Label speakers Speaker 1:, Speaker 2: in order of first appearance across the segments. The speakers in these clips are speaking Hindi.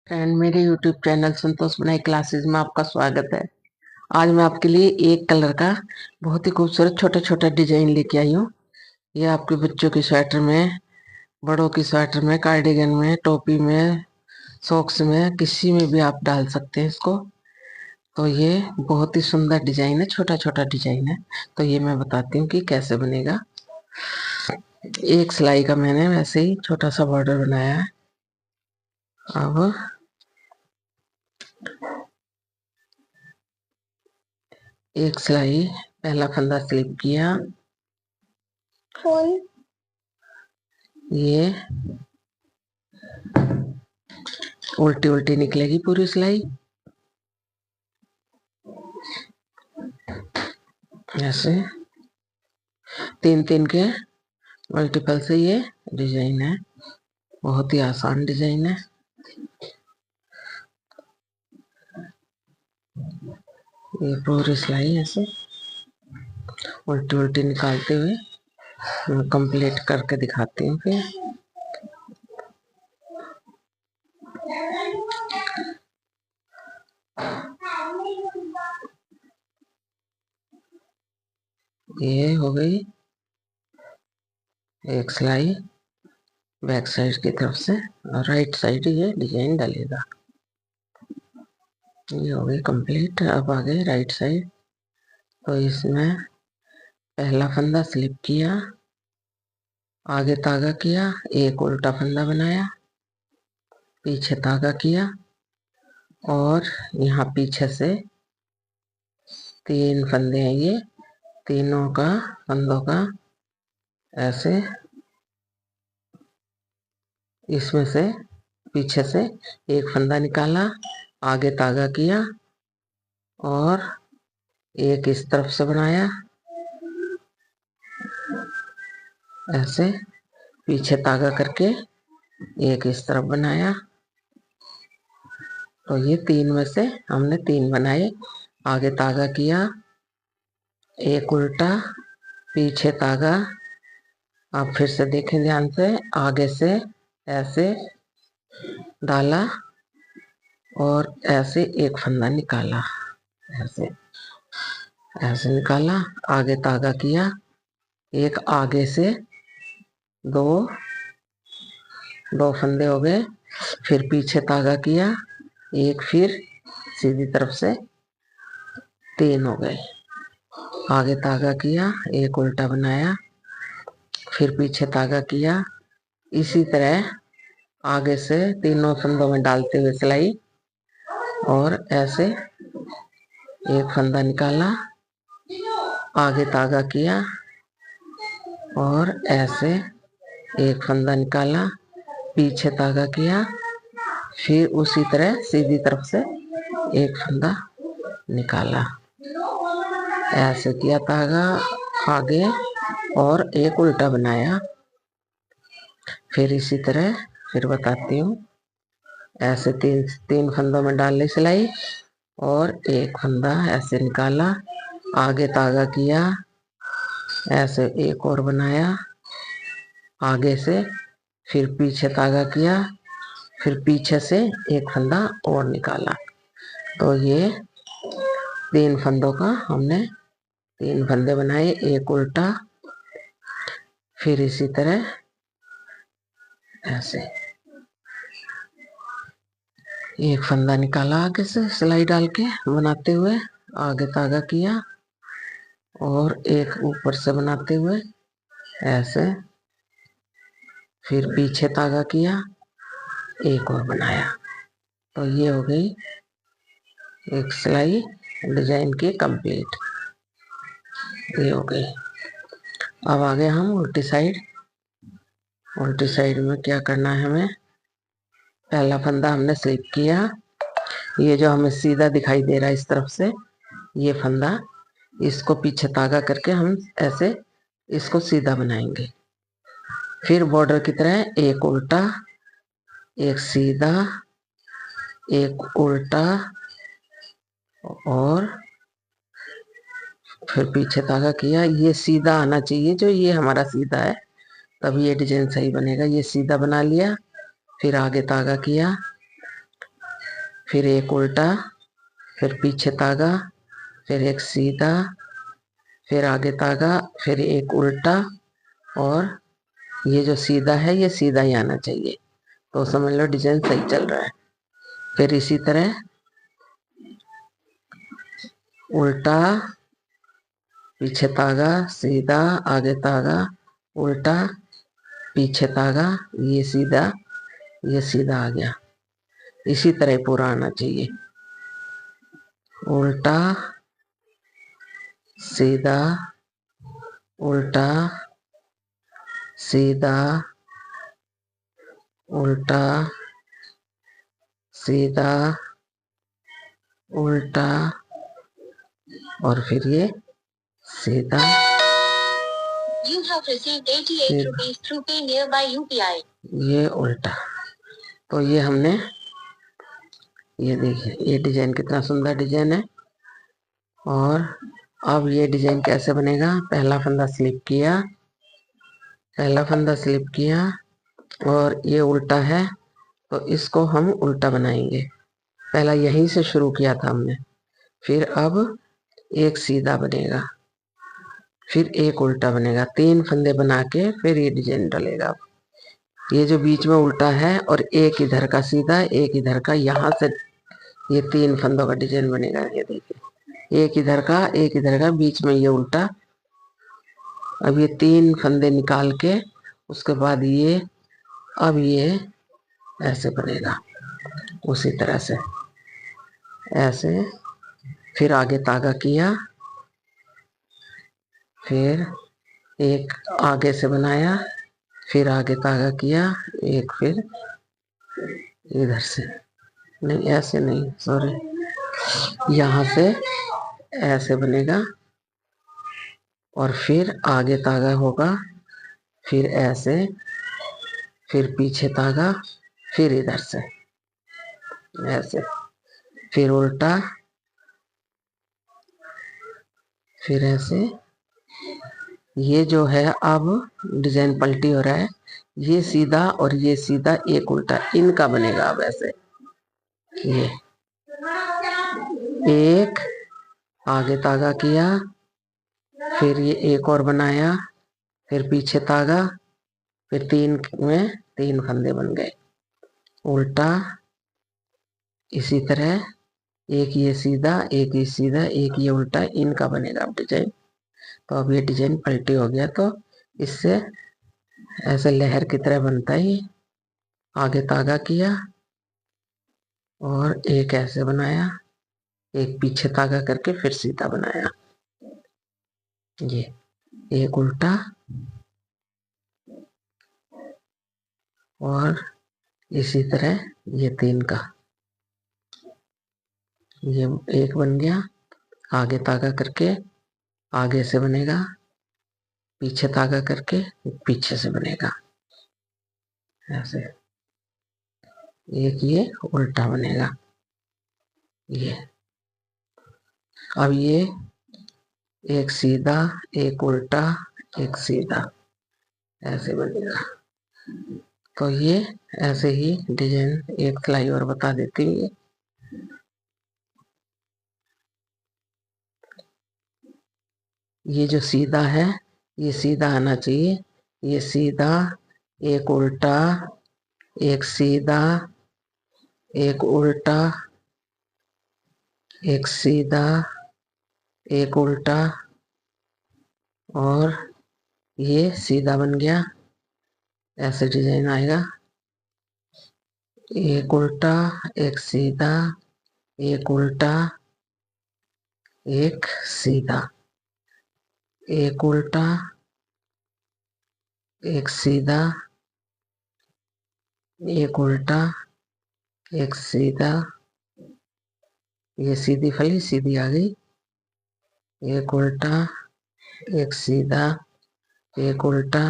Speaker 1: फ्रेंड, मेरे YouTube चैनल संतोष बनाई क्लासेस में आपका स्वागत है। आज मैं आपके लिए एक कलर का बहुत ही खूबसूरत छोटा छोटा डिजाइन लेके आई हूँ। ये आपके बच्चों की स्वेटर में, बड़ों की स्वेटर में, कार्डिगन में, टोपी में, सॉक्स में, किसी में भी आप डाल सकते हैं इसको। तो ये बहुत ही सुंदर डिजाइन है, छोटा छोटा डिजाइन है। तो ये मैं बताती हूँ कि कैसे बनेगा। एक सिलाई का मैंने वैसे ही छोटा सा बॉर्डर बनाया है। अब एक सिलाई, पहला फंदा स्लिप किया, ये उल्टी उल्टी निकलेगी पूरी सिलाई, ऐसे तीन तीन के मल्टीपल से ये डिजाइन है। बहुत ही आसान डिजाइन है। ये पूरी सिलाई ऐसे उल्टी उल्टी निकालते हुए मैं कंप्लीट करके दिखाती हूँ। फिर ये हो गई एक सिलाई बैक साइड की तरफ से, और राइट साइड ये डिजाइन डालेगा। ये हो गई कंप्लीट। अब आगे राइट साइड। तो इसमें पहला फंदा स्लिप किया, आगे तागा किया, एक उल्टा फंदा बनाया, पीछे तागा किया, और यहाँ पीछे से तीन फंदे हैं। ये तीनों का फंदों का ऐसे इसमें से पीछे से एक फंदा निकाला, आगे तागा किया, और एक इस तरफ से बनाया, ऐसे पीछे तागा करके एक इस तरफ बनाया। तो ये तीन में से हमने तीन बनाए। आगे तागा किया, एक उल्टा, पीछे तागा। आप फिर से देखें ध्यान से, आगे से ऐसे डाला और ऐसे एक फंदा निकाला, ऐसे ऐसे निकाला, आगे तागा किया, एक आगे से दो दो फंदे हो गए, फिर पीछे तागा किया एक, फिर सीधी तरफ से तीन हो गए। आगे तागा किया, एक उल्टा बनाया, फिर पीछे तागा किया। इसी तरह आगे से तीनों फंदों में डालते हुए सिलाई, और ऐसे एक फंदा निकाला, आगे तागा किया, और ऐसे एक फंदा निकाला, पीछे तागा किया, फिर उसी तरह सीधी तरफ से एक फंदा निकाला, ऐसे किया तागा आगे, और एक उल्टा बनाया। फिर इसी तरह फिर बताती हूँ। ऐसे तीन तीन फंदों में डाल ली सिलाई, और एक फंदा ऐसे निकाला, आगे तागा किया, ऐसे एक और बनाया आगे से, फिर पीछे तागा किया, फिर पीछे से एक फंदा और निकाला। तो ये तीन फंदों का हमने तीन फंदे बनाए, एक उल्टा, फिर इसी तरह ऐसे एक फंदा निकाला आगे से सिलाई डाल के बनाते हुए, आगे तागा किया, और एक ऊपर से बनाते हुए ऐसे, फिर पीछे तागा किया, एक और बनाया। तो ये हो गई एक सिलाई डिजाइन की कंप्लीट। ये हो गई। अब आगे हम उल्टी साइड। उल्टी साइड में क्या करना है हमें, पहला फंदा हमने स्लिप किया, ये जो हमें सीधा दिखाई दे रहा है इस तरफ से, ये फंदा, इसको पीछे तागा करके हम ऐसे इसको सीधा बनाएंगे। फिर बॉर्डर की तरह एक उल्टा, एक सीधा, एक उल्टा, और फिर पीछे तागा किया। ये सीधा आना चाहिए, जो ये हमारा सीधा है, तभी ये डिजाइन सही बनेगा। ये सीधा बना लिया, फिर आगे तागा किया, फिर एक उल्टा, फिर पीछे तागा, फिर एक सीधा, फिर आगे तागा, फिर एक उल्टा, और ये जो सीधा है ये सीधा ही आना चाहिए, तो समझ लो डिजाइन सही चल रहा है। फिर इसी तरह उल्टा, पीछे तागा, सीधा, आगे तागा, उल्टा, पीछे तागा, ये सीधा आ गया। इसी तरह पूरा आना चाहिए, उल्टा, सीधा, उल्टा, सीधा, उल्टा, सीधा, उल्टा, और फिर ये सीधा। You have received 88 rupees through Pay Nearby UPI. ये उल्टा। तो ये हमने, ये देखिए ये डिजाइन कितना सुंदर डिजाइन है। और अब ये डिजाइन कैसे बनेगा, पहला फंदा स्लिप किया, पहला फंदा स्लिप किया, और ये उल्टा है तो इसको हम उल्टा बनाएंगे। पहला यहीं से शुरू किया था हमने, फिर अब एक सीधा बनेगा, फिर एक उल्टा बनेगा, 3 फंदे बना के फिर ये डिजाइन डलेगा। ये जो बीच में उल्टा है और एक इधर का सीधा, एक इधर का, यहाँ से ये 3 फंदों का डिजाइन बनेगा। ये देखिए एक इधर का, एक इधर का, बीच में ये उल्टा। अब ये 3 फंदे निकाल के उसके बाद ये, अब ये ऐसे बनेगा उसी तरह से, ऐसे। फिर आगे तागा किया, फिर एक आगे से बनाया, फिर आगे तागा किया एक, फिर इधर से, नहीं ऐसे नहीं, सॉरी, यहाँ से ऐसे बनेगा, और फिर आगे तागा होगा, फिर ऐसे, फिर पीछे तागा, फिर इधर से ऐसे, फिर उल्टा, फिर ऐसे। ये जो है अब डिजाइन पलटी हो रहा है, ये सीधा और ये सीधा, एक उल्टा, इनका बनेगा अब ऐसे। ये एक आगे तागा किया, फिर ये एक और बनाया, फिर पीछे तागा, फिर 3 में 3 फंदे बन गए, उल्टा, इसी तरह एक ये सीधा, एक ये सीधा, एक ये उल्टा, इनका बनेगा अब डिजाइन। तो अब ये डिजाइन पलटी हो गया, तो इससे ऐसे लहर की तरह बनता है। आगे तागा किया और एक ऐसे बनाया, एक पीछे तागा करके फिर सीधा बनाया, ये एक उल्टा, और इसी तरह ये 3 का, ये एक बन गया। आगे तागा करके आगे से बनेगा, पीछे तागा करके पीछे से बनेगा, ऐसे। एक ये उल्टा बनेगा, ये। अब ये एक सीधा, एक उल्टा, एक सीधा, ऐसे बनेगा। तो ये ऐसे ही डिजाइन एक सिलाई और बता देती हूँ। ये जो सीधा है ये सीधा आना चाहिए, ये सीधा, एक उल्टा, एक सीधा, एक उल्टा, एक सीधा, एक उल्टा, और ये सीधा बन गया, ऐसे डिजाइन आएगा। एक उल्टा, एक सीधा, एक उल्टा, एक सीधा, एक उल्टा, एक सीधा, एक उल्टा, एक सीधा, ये सीधी फली सीधी आ गई, एक उल्टा, एक सीधा, एक उल्टा,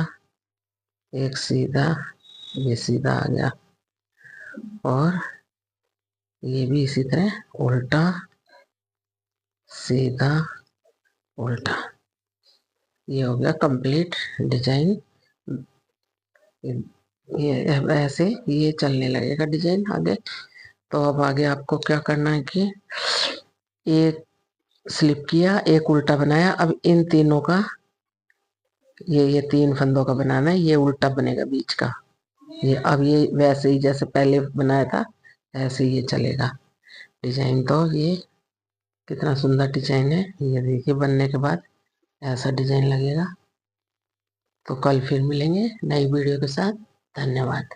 Speaker 1: एक सीधा, ये सीधा आ गया। और ये भी इसी तरह उल्टा, सीधा, उल्टा, ये हो गया कंप्लीट डिजाइन। ये ऐसे ये चलने लगेगा डिजाइन आगे। तो अब आगे आपको क्या करना है कि एक स्लिप किया, एक उल्टा बनाया। अब इन तीनों का ये 3 फंदों का बनाना है। ये उल्टा बनेगा बीच का। ये अब ये वैसे ही जैसे पहले बनाया था ऐसे ही ये चलेगा डिजाइन। तो ये कितना सुंदर डिजाइन है, ये देखिए बनने के बाद ऐसा डिजाइन लगेगा। तो कल फिर मिलेंगे नई वीडियो के साथ। धन्यवाद।